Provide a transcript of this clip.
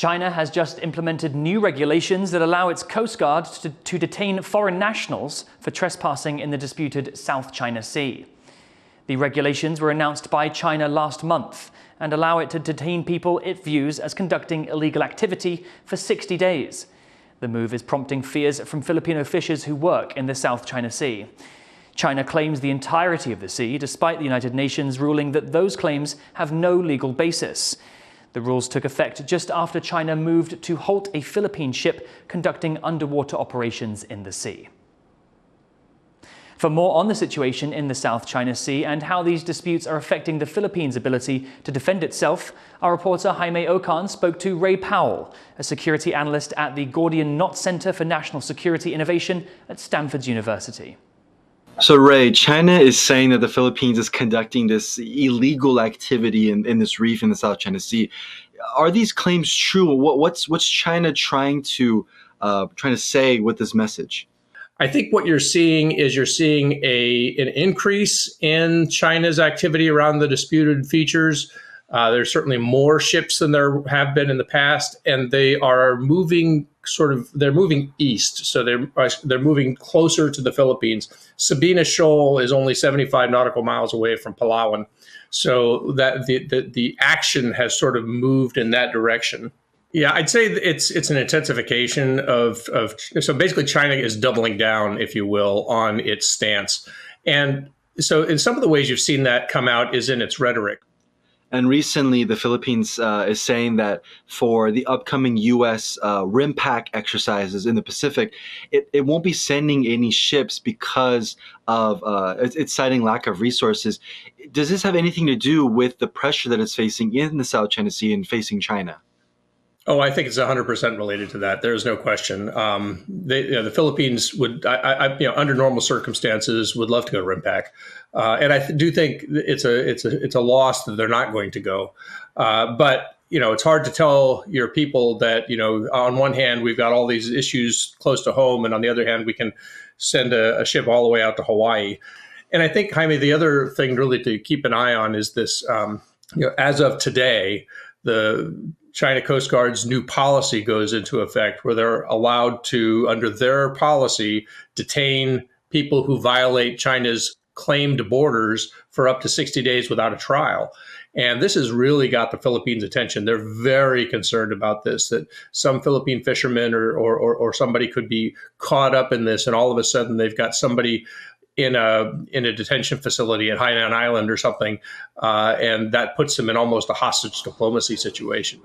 China has just implemented new regulations that allow its Coast Guard to detain foreign nationals for trespassing in the disputed South China Sea. The regulations were announced by China last month and allow it to detain people it views as conducting illegal activity for 60 days. The move is prompting fears from Filipino fishers who work in the South China Sea. China claims the entirety of the sea, despite the United Nations ruling that those claims have no legal basis. The rules took effect just after China moved to halt a Philippine ship conducting underwater operations in the sea. For more on the situation in the South China Sea and how these disputes are affecting the Philippines' ability to defend itself, our reporter Jaime Ocon spoke to Ray Powell, a security analyst at the Gordian Knot Center for National Security Innovation at Stanford University. So Ray, China is saying that the Philippines is conducting this illegal activity in this reef in the South China Sea. Are these claims true? What's China trying to say with this message? I think what you're seeing is an increase in China's activity around the disputed features. There's certainly more ships than there have been in the past, and they are moving they're moving east. So they're moving closer to the Philippines. Sabina Shoal is only 75 nautical miles away from Palawan. So that the action has sort of moved in that direction. Yeah, I'd say it's an intensification of so basically China is doubling down, if you will, on its stance. And so in some of the ways you've seen that come out is in its rhetoric. And recently, the Philippines is saying that for the upcoming U.S. RIMPAC exercises in the Pacific, it won't be sending any ships because of it's citing lack of resources. Does this have anything to do with the pressure that it's facing in the South China Sea and facing China? Oh, I think it's 100% related to that. There's no question. The Philippines would, under normal circumstances, would love to go to RIMPAC, and I do think it's a loss that they're not going to go. But it's hard to tell your people that on one hand we've got all these issues close to home, and on the other hand we can send a ship all the way out to Hawaii. And I think, Jaime, the other thing really to keep an eye on is this. As of today, the China Coast Guard's new policy goes into effect where they're allowed to, under their policy, detain people who violate China's claimed borders for up to 60 days without a trial. And this has really got the Philippines' attention. They're very concerned about this, that some Philippine fishermen or somebody could be caught up in this, and all of a sudden they've got somebody in a detention facility at Hainan Island or something, and that puts them in almost a hostage diplomacy situation.